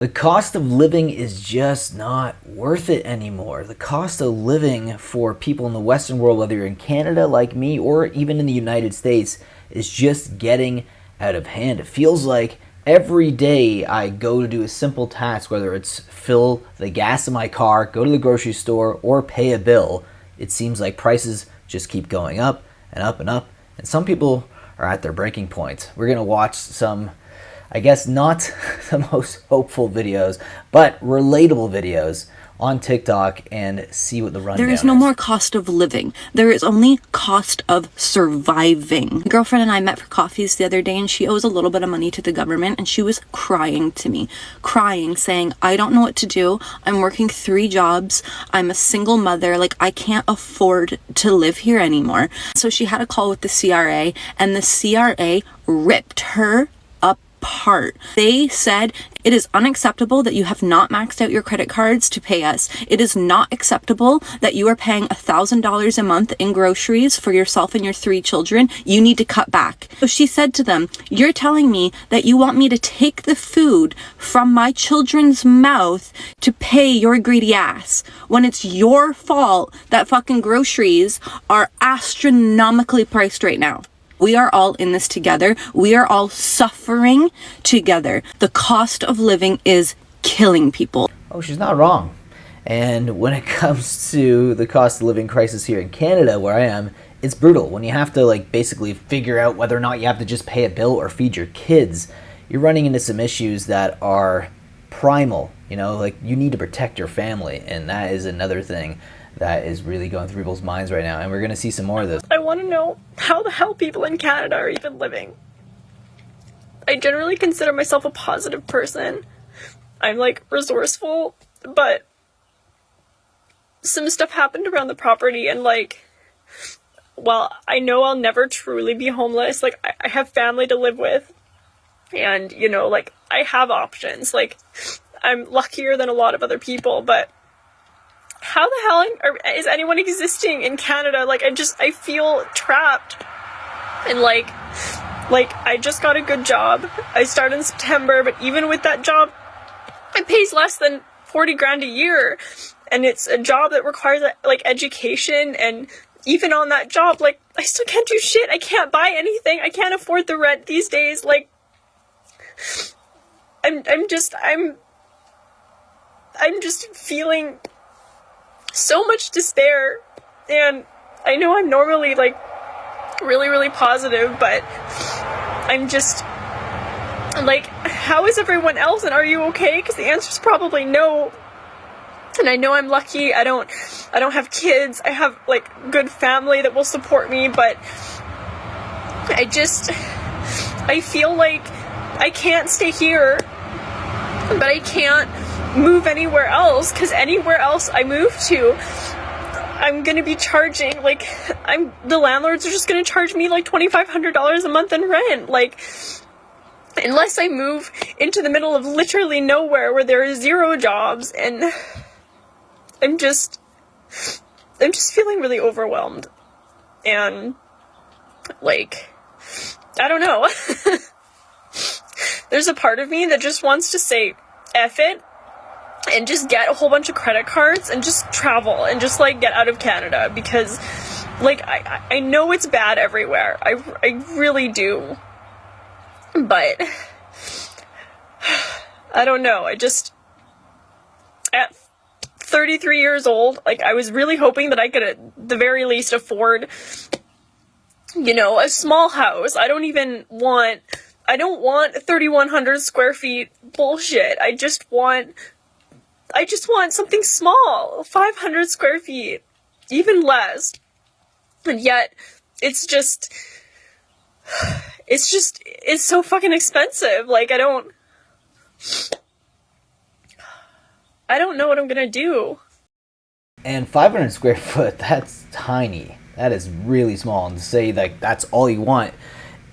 The cost of living is just not worth it anymore. The cost of living for people in the Western world, whether you're in Canada like me or even in the United States, is just getting out of hand. It feels like every day I go to do a simple task, whether it's fill the gas in my car, go to the grocery store, or pay a bill, it seems like prices just keep going up and up and up. And some people are at their breaking point. We're going to watch some, I guess, not the most hopeful videos, but relatable videos on TikTok and see what the rundown is. There is no more cost of living. There is only cost of surviving. My girlfriend and I met for coffees the other day, and she owes a little bit of money to the government, and she was crying to me, saying, I don't know what to do. I'm working 3 jobs. I'm a single mother. Like, I can't afford to live here anymore. So she had a call with the CRA, and the CRA ripped her apart. They said it is unacceptable that you have not maxed out your credit cards to pay us. It is not acceptable that you are paying $1,000 a month in groceries for yourself and your 3 children. You need to cut back. So she said to them, you're telling me that you want me to take the food from my children's mouth to pay your greedy ass when it's your fault that fucking groceries are astronomically priced right now. We are all in this together. We are all suffering together. The cost of living is killing people. Oh, she's not wrong. And when it comes to the cost of living crisis here in Canada, where I am, it's brutal. When you have to basically figure out whether or not you have to just pay a bill or feed your kids, you're running into some issues that are primal. You need to protect your family, and that is another thing that is really going through people's minds right now, and we're going to see some more of this. I want to know how the hell people in Canada are even living. I generally consider myself a positive person. I'm resourceful, but some stuff happened around the property, and while I know I'll never truly be homeless, I have family to live with, and I have options. I'm luckier than a lot of other people, but how the hell is anyone existing in Canada? I feel trapped. And I just got a good job. I started in September, but even with that job, it pays less than 40 grand a year. And it's a job that requires education, and even on that job, I still can't do shit. I can't buy anything. I can't afford the rent these days. I'm just feeling so much despair, and I know I'm normally really, really positive, but I'm just how is everyone else, and are you okay? Because the answer is probably no. And I know I'm lucky. I don't have kids. I have good family that will support me, but I feel like I can't stay here, but I can't move anywhere else, because anywhere else I move to, I'm gonna be charging the landlords are just gonna charge me $2,500 a month in rent. Unless I move into the middle of literally nowhere where there are 0 jobs, and I'm just feeling really overwhelmed, and I don't know. There's a part of me that just wants to say F it and just get a whole bunch of credit cards and just travel and just get out of Canada, because I know it's bad everywhere. I really do. But I don't know. At 33 years old, I was really hoping that I could at the very least afford a small house. I don't want 3,100 square feet bullshit. I just want something small, 500 square feet, even less. And yet, it's so fucking expensive. I don't know what I'm gonna do. And 500 square foot, that's tiny. That is really small. And to say that's all you want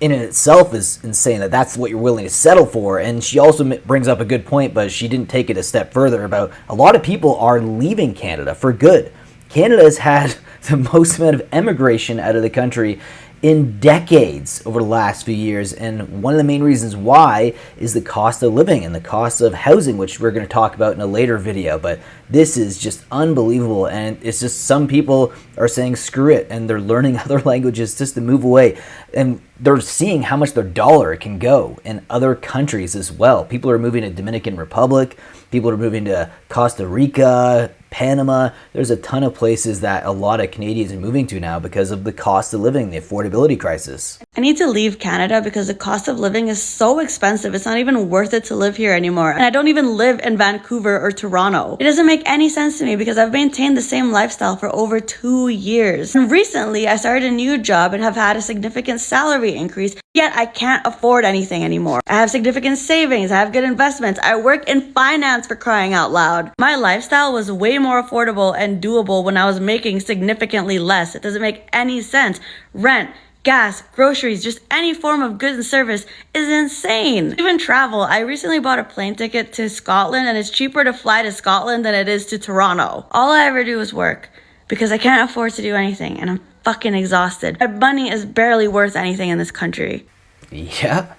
in itself is insane, that's what you're willing to settle for. And she also brings up a good point, but she didn't take it a step further, about a lot of people are leaving Canada for good. Canada has had the most amount of emigration out of the country in decades over the last few years. And one of the main reasons why is the cost of living and the cost of housing, which we're going to talk about in a later video. But this is just unbelievable. And it's just some people are saying screw it, and they're learning other languages just to move away. And they're seeing how much their dollar can go in other countries as well. People are moving to Dominican Republic. People are moving to Costa Rica, Panama. There's a ton of places that a lot of Canadians are moving to now because of the cost of living, the affordability crisis. I need to leave Canada because the cost of living is so expensive. It's not even worth it to live here anymore. And I don't even live in Vancouver or Toronto. It doesn't make any sense to me because I've maintained the same lifestyle for over 2 years. And recently, I started a new job and have had a significant salary increase, yet I can't afford anything anymore. I have significant savings. I have good investments. I work in finance, for crying out loud. My lifestyle was way more affordable and doable when I was making significantly less. It doesn't make any sense. Rent, gas, groceries, just any form of goods and service is insane. Even travel. I recently bought a plane ticket to Scotland, and it's cheaper to fly to Scotland than it is to Toronto. All I ever do is work because I can't afford to do anything, and I'm fucking exhausted. My money is barely worth anything in this country. Yeah,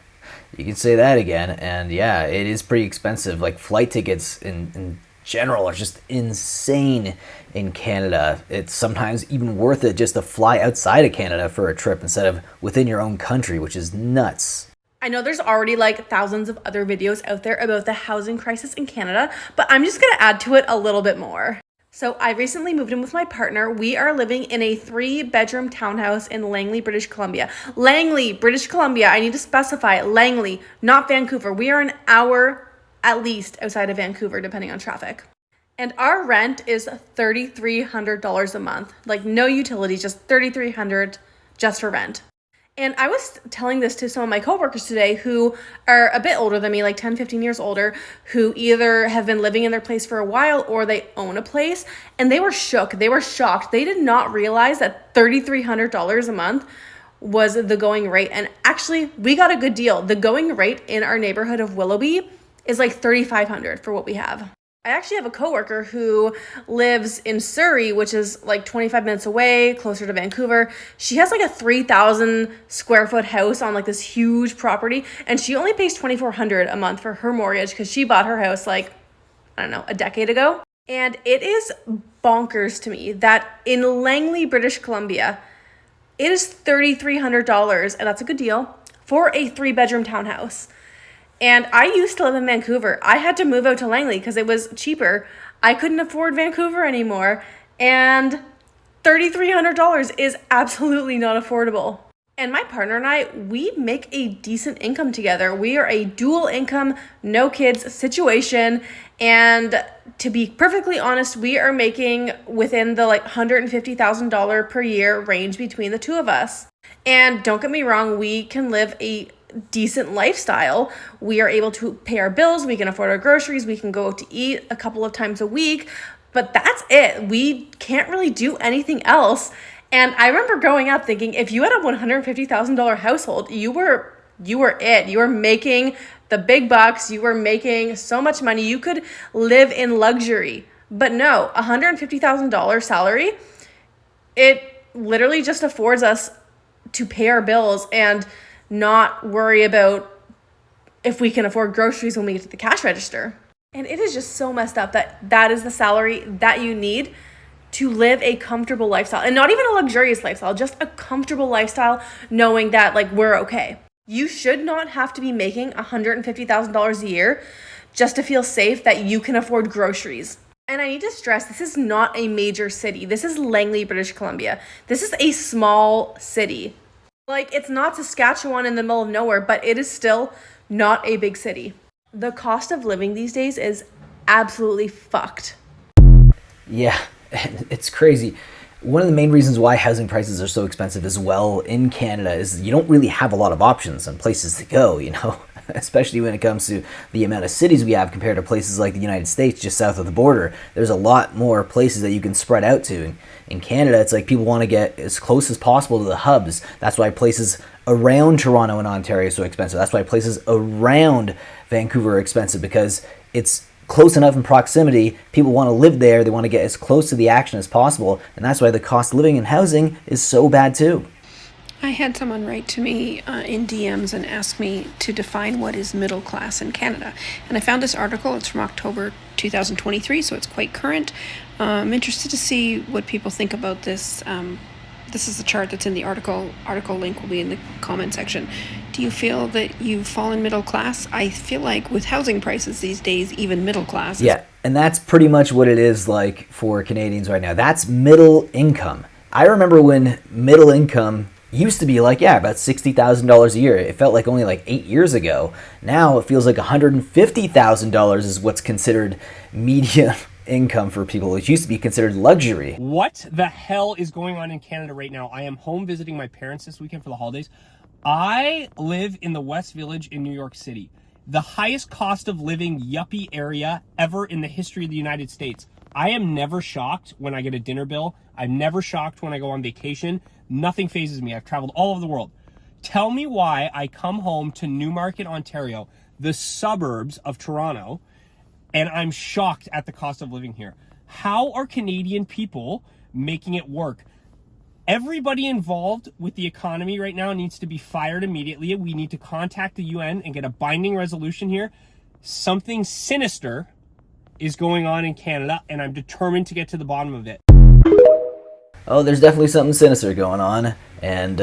you can say that again. And yeah, it is pretty expensive. Like flight tickets in general are just insane in Canada. It's sometimes even worth it just to fly outside of Canada for a trip instead of within your own country, which is nuts. I know there's already like thousands of other videos out there about the housing crisis in Canada, but I'm just going to add to it a little bit more. So I recently moved in with my partner. We are living in a 3-bedroom townhouse in Langley, British Columbia. Langley, British Columbia. I need to specify Langley, not Vancouver. We are an hour at least outside of Vancouver, depending on traffic. And our rent is $3,300 a month. Like no utilities, just $3,300 just for rent. And I was telling this to some of my coworkers today who are a bit older than me, like 10, 15 years older, who either have been living in their place for a while or they own a place. And they were shook. They were shocked. They did not realize that $3,300 a month was the going rate. And actually, we got a good deal. The going rate in our neighborhood of Willoughby is like $3,500 for what we have. I actually have a coworker who lives in Surrey, which is like 25 minutes away, closer to Vancouver. She has like a 3,000 square foot house on like this huge property, and she only pays $2,400 a month for her mortgage because she bought her house like, I don't know, a decade ago. And it is bonkers to me that in Langley, British Columbia, it is $3,300, and that's a good deal, for a 3-bedroom townhouse. And I used to live in Vancouver. I had to move out to Langley because it was cheaper. I couldn't afford Vancouver anymore. And $3,300 is absolutely not affordable. And my partner and I, we make a decent income together. We are a dual income, no kids situation. And to be perfectly honest, we are making within the like $150,000 per year range between the two of us. And don't get me wrong, we can live a decent lifestyle. We are able to pay our bills, we can afford our groceries, we can go out to eat a couple of times a week, but that's it. We can't really do anything else. And I remember growing up thinking if you had a $150,000 household, you were it. You were making the big bucks, you were making so much money, you could live in luxury. But no, $150,000 salary, it literally just affords us to pay our bills and not worry about if we can afford groceries when we get to the cash register. And it is just so messed up that that is the salary that you need to live a comfortable lifestyle. And not even a luxurious lifestyle, just a comfortable lifestyle, knowing that like we're okay. You should not have to be making $150,000 a year just to feel safe that you can afford groceries. And I need to stress, this is not a major city. This is Langley, British Columbia. This is a small city. Like, it's not Saskatchewan in the middle of nowhere, but it is still not a big city. The cost of living these days is absolutely fucked. Yeah, it's crazy. One of the main reasons why housing prices are so expensive as well in Canada is you don't really have a lot of options and places to go, you know, especially when it comes to the amount of cities we have compared to places like the United States just south of the border. There's a lot more places that you can spread out to. In Canada, it's like people want to get as close as possible to the hubs. That's why places around Toronto and Ontario are so expensive. That's why places around Vancouver are expensive, because it's close enough in proximity. People want to live there. They want to get as close to the action as possible. And that's why the cost of living and housing is so bad too. I had someone write to me in DMs and ask me to define what is middle class in Canada. And I found this article. It's from October 2023, so it's quite current. I'm interested to see what people think about this. This is the chart that's in the article. Article link will be in the comment section. Do you feel that you've fallen middle class? I feel like with housing prices these days, even middle class. Yeah, and that's pretty much what it is like for Canadians right now. That's middle income. I remember when middle income used to be like, yeah, about $60,000 a year. It felt like only like 8 years ago. Now it feels like $150,000 is what's considered median income for people. It used to be considered luxury. What the hell is going on in Canada right now? I am home visiting my parents this weekend for the holidays. I live in the West Village in New York City, the highest cost of living yuppie area ever in the history of the United States. I am never shocked when I get a dinner bill. I'm never shocked when I go on vacation. Nothing phases me. I've traveled all over the world. Tell me why I come home to Newmarket, Ontario, the suburbs of Toronto, and I'm shocked at the cost of living here. How are Canadian people making it work? Everybody involved with the economy right now needs to be fired immediately. We need to contact the UN and get a binding resolution here. Something sinister is going on in Canada, and I'm determined to get to the bottom of it. Oh, there's definitely something sinister going on, and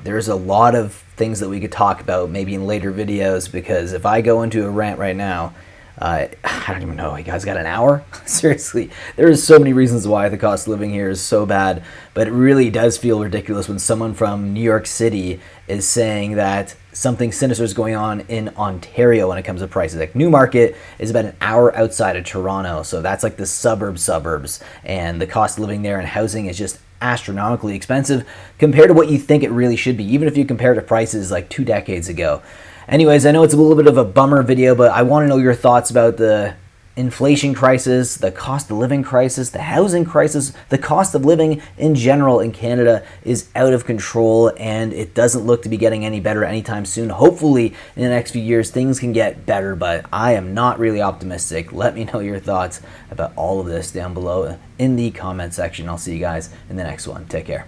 there's a lot of things that we could talk about maybe in later videos, because if I go into a rant right now, I don't even know, you guys got an hour? Seriously, there's so many reasons why the cost of living here is so bad, but it really does feel ridiculous when someone from New York City is saying that something sinister is going on in Ontario when it comes to prices. Like Newmarket is about an hour outside of Toronto, so that's like the suburbs, and the cost of living there and housing is just astronomically expensive compared to what you think it really should be, even if you compare to prices like 2 decades ago. Anyways, I know it's a little bit of a bummer video, but I want to know your thoughts about the inflation crisis, the cost of living crisis, the housing crisis. The cost of living in general in Canada is out of control, and it doesn't look to be getting any better anytime soon. Hopefully, in the next few years, things can get better, but I am not really optimistic. Let me know your thoughts about all of this down below in the comment section. I'll see you guys in the next one. Take care.